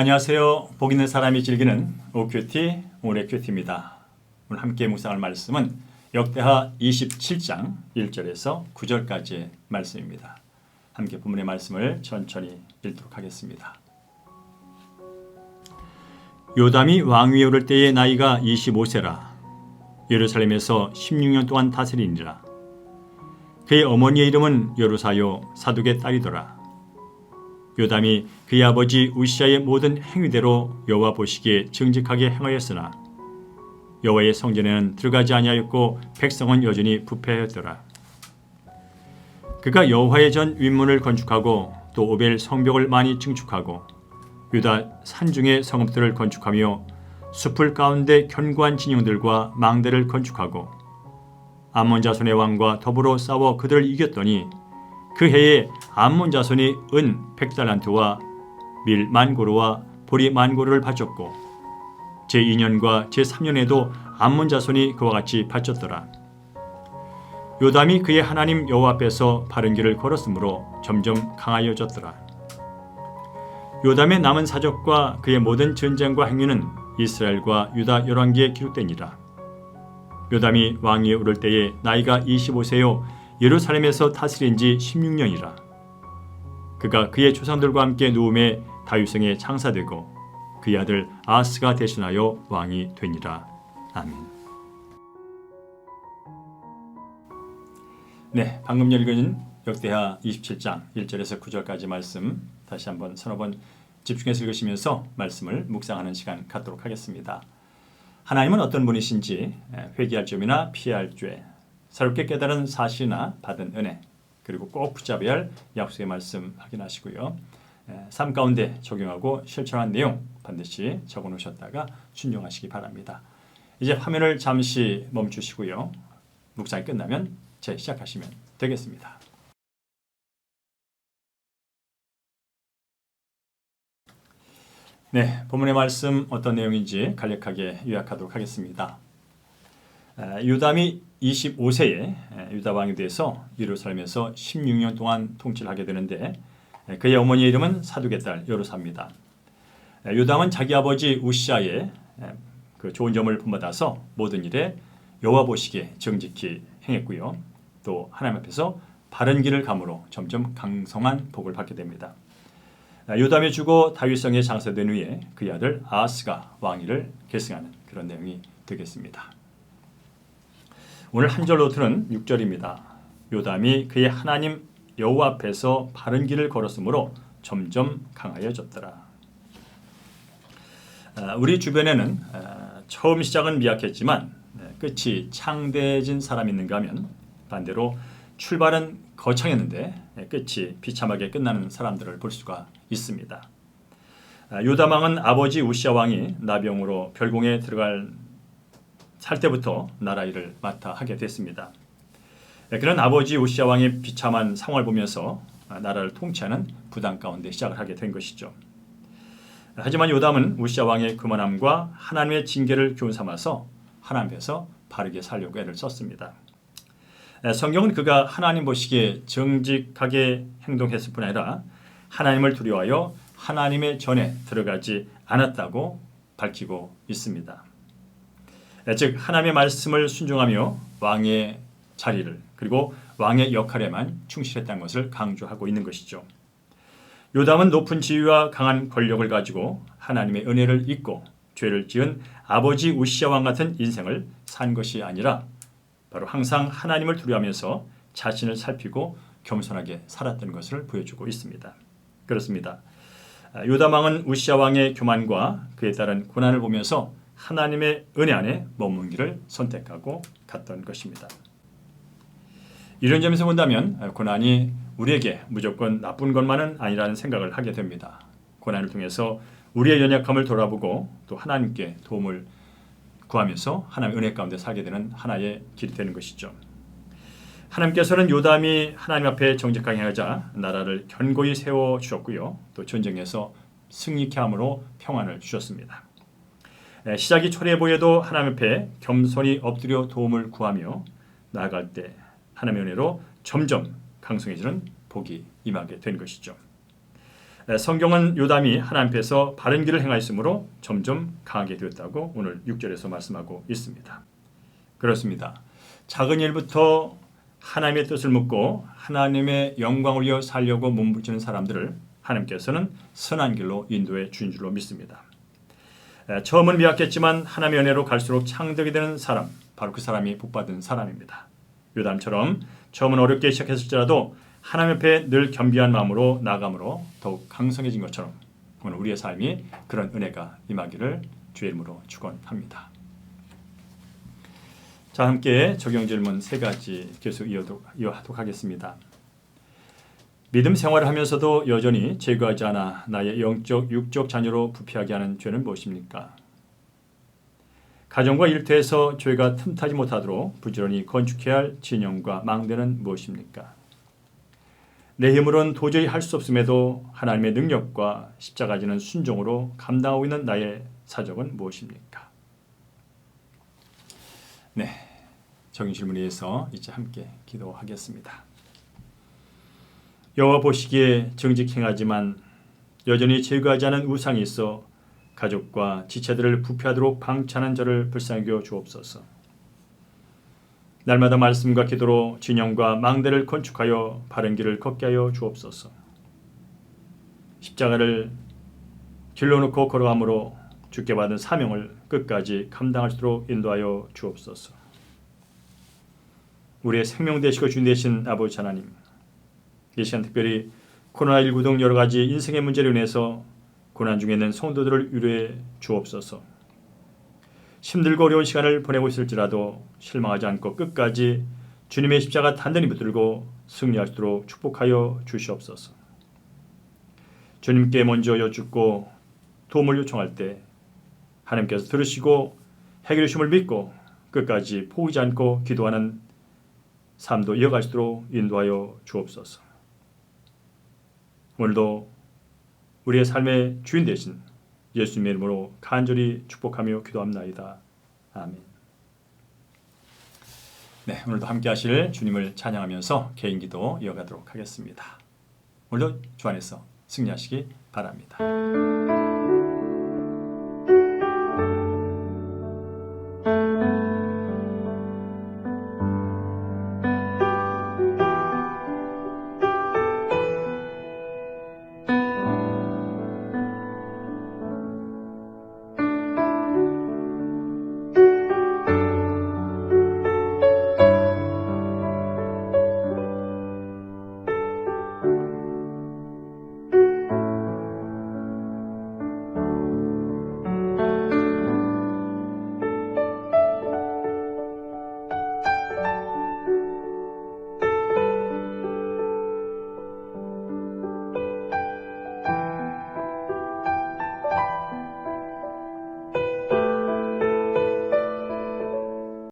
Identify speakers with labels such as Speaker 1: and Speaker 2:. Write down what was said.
Speaker 1: 안녕하세요. 복 있는 사람이 즐기는 오큐티 오늘의 큐티입니다. 오늘 함께 묵상할 말씀은 역대하 27장 1절에서 9절까지의 말씀입니다. 함께 본문의 말씀을 천천히 읽도록 하겠습니다. 요담이 왕위에 오를 때의 나이가 25세라. 예루살렘에서 16년 동안 다스리니라. 그의 어머니의 이름은 여루사요 사독의 딸이더라. 요담이 그의 아버지 우시아의 모든 행위대로 여호와 보시기에 정직하게 행하였으나 여호와의 성전에는 들어가지 아니하였고 백성은 여전히 부패하였더라. 그가 여호와의 전 윗문을 건축하고 또 오벨 성벽을 많이 증축하고 유다 산중의 성읍들을 건축하며 숲을 가운데 견고한 진영들과 망대를 건축하고 암몬 자손의 왕과 더불어 싸워 그들을 이겼더니 그 해에 암몬 자손이 은 100달란트와 밀 10,000고루와 보리 10,000고루를 바쳤고 제2년과 제3년에도 암몬 자손이 그와 같이 바쳤더라. 요담이 그의 하나님 여호와 앞에서 바른 길을 걸었으므로 점점 강하여졌더라. 요담의 남은 사적과 그의 모든 전쟁과 행위는 이스라엘과 유다 열왕기에 기록되니라. 요담이 왕위에 오를 때에 나이가 25세요 예루살렘에서 다스린 지 16년이라. 그가 그의 조상들과 함께 누움에 다윗성에 장사되고 그의 아들 아하스가 대신하여 왕이 되니라. 아멘. 네, 방금 읽은 역대하 27장 1절에서 9절까지 말씀 다시 한번 서너 번 집중해서 읽으시면서 말씀을 묵상하는 시간 갖도록 하겠습니다. 하나님은 어떤 분이신지 회개할 점이나 피할 죄, 새롭게 깨달은 사실이나 받은 은혜, 그리고 꼭 붙잡아야 할 약속의 말씀 확인하시고요. 삶 가운데 적용하고 실천한 내용 반드시 적어놓으셨다가 순종하시기 바랍니다. 이제 화면을 잠시 멈추시고요. 묵상이 끝나면 시작하시면 되겠습니다. 네, 본문의 말씀 어떤 내용인지 간략하게 요약하도록 하겠습니다. 요담이 25세에 유다 왕이 돼서 예루살렘에서 16년 동안 통치를 하게 되는데 그의 어머니의 이름은 사독의 딸 여루사입니다. 요담은 자기 아버지 우시아의 그 좋은 점을 본받아서 모든 일에 여호와 보시기에 정직히 행했고요. 또 하나님 앞에서 바른 길을 감으로 점점 강성한 복을 받게 됩니다. 요담이 죽어 다윗성에 장사된 후에 그의 아들 아하스가 왕위를 계승하는 그런 내용이 되겠습니다. 오늘 한 절 노트는 6절입니다. 요담이 그의 하나님 여호와 앞에서 바른 길을 걸었으므로 점점 강하여졌더라. 우리 주변에는 처음 시작은 미약했지만 끝이 창대해진 사람이 있는가 하면 반대로 출발은 거창했는데 끝이 비참하게 끝나는 사람들을 볼 수가 있습니다. 요담 왕은 아버지 우시아 왕이 나병으로 별궁에 살 때부터 나라 일을 맡아 하게 됐습니다. 그런 아버지 우시아 왕의 비참한 상황을 보면서 나라를 통치하는 부담 가운데 시작을 하게 된 것이죠. 하지만 요담은 우시아 왕의 교만함과 하나님의 징계를 교훈 삼아서 하나님 앞에서 바르게 살려고 애를 썼습니다. 성경은 그가 하나님 보시기에 정직하게 행동했을 뿐 아니라 하나님을 두려워하여 하나님의 전에 들어가지 않았다고 밝히고 있습니다. 즉 하나님의 말씀을 순종하며 왕의 자리를 그리고 왕의 역할에만 충실했다는 것을 강조하고 있는 것이죠. 요담은 높은 지위와 강한 권력을 가지고 하나님의 은혜를 잊고 죄를 지은 아버지 우시아 왕 같은 인생을 산 것이 아니라 바로 항상 하나님을 두려워하면서 자신을 살피고 겸손하게 살았던 것을 보여주고 있습니다. 그렇습니다. 요담 왕은 우시아 왕의 교만과 그에 따른 고난을 보면서 하나님의 은혜 안에 머무는 길을 선택하고 갔던 것입니다. 이런 점에서 본다면 고난이 우리에게 무조건 나쁜 것만은 아니라는 생각을 하게 됩니다. 고난을 통해서 우리의 연약함을 돌아보고 또 하나님께 도움을 구하면서 하나님의 은혜 가운데 살게 되는 하나의 길이 되는 것이죠. 하나님께서는 요담이 하나님 앞에 정직하게 행하자 나라를 견고히 세워주셨고요. 또 전쟁에서 승리케 함으로 평안을 주셨습니다. 시작이 초라해 보여도 하나님 앞에 겸손히 엎드려 도움을 구하며 나아갈 때 하나님의 은혜로 점점 강성해지는 복이 임하게 된 것이죠. 성경은 요담이 하나님 앞에서 바른 길을 행하였으므로 점점 강하게 되었다고 오늘 6절에서 말씀하고 있습니다. 그렇습니다. 작은 일부터 하나님의 뜻을 묻고 하나님의 영광을 위해 살려고 몸부림치는 사람들을 하나님께서는 선한 길로 인도해 주신 줄로 믿습니다. 처음은 미약했지만 하나님의 은혜로 갈수록 창덕이 되는 사람, 바로 그 사람이 복받은 사람입니다. 요담처럼 처음은 어렵게 시작했을지라도 하나님 앞에 늘 겸비한 마음으로 나아감으로 더욱 강성해진 것처럼 오늘 우리의 삶이 그런 은혜가 임하기를 주의 이름으로 축원합니다. 자, 함께 적용 질문 3가지 계속 이어하도록 하겠습니다. 믿음 생활을 하면서도 여전히 제거하지 않아 나의 영적, 육적 자녀로 부패하게 하는 죄는 무엇입니까? 가정과 일터에서 죄가 틈타지 못하도록 부지런히 건축해야 할 진영과 망대는 무엇입니까? 내 힘으로는 도저히 할 수 없음에도 하나님의 능력과 십자가 지는 순종으로 감당하고 있는 나의 사적은 무엇입니까? 네, 적용 질문에 의해서 이제 함께 기도하겠습니다. 여호와 보시기에 정직 행하지만 여전히 제거하지 않은 우상이 있어 가족과 지체들을 부패하도록 방치하는 저를 불쌍히 여겨 주옵소서. 날마다 말씀과 기도로 진영과 망대를 건축하여 바른 길을 걷게 하여 주옵소서. 십자가를 길러놓고 걸어감으로 주께 받은 사명을 끝까지 감당할 수 있도록 인도하여 주옵소서. 우리의 생명 되시고 주인 되신 아버지 하나님, 이 시간 특별히 코로나19 등 여러 가지 인생의 문제로 인해서 고난 중에 있는 성도들을 위로해 주옵소서. 힘들고 어려운 시간을 보내고 있을지라도 실망하지 않고 끝까지 주님의 십자가 단단히 붙들고 승리할 수 있도록 축복하여 주시옵소서. 주님께 먼저 여쭙고 도움을 요청할 때 하나님께서 들으시고 해결해 주심을 믿고 끝까지 포기하지 않고 기도하는 삶도 이어갈 수 있도록 인도하여 주옵소서. 오늘도 우리의 삶의 주인 되신 예수님의 이름으로 간절히 축복하며 기도합나이다. 아멘. 네, 오늘도 함께 하실 주님을 찬양하면서 개인 기도 이어가도록 하겠습니다. 오늘도 주 안에서 승리하시기 바랍니다.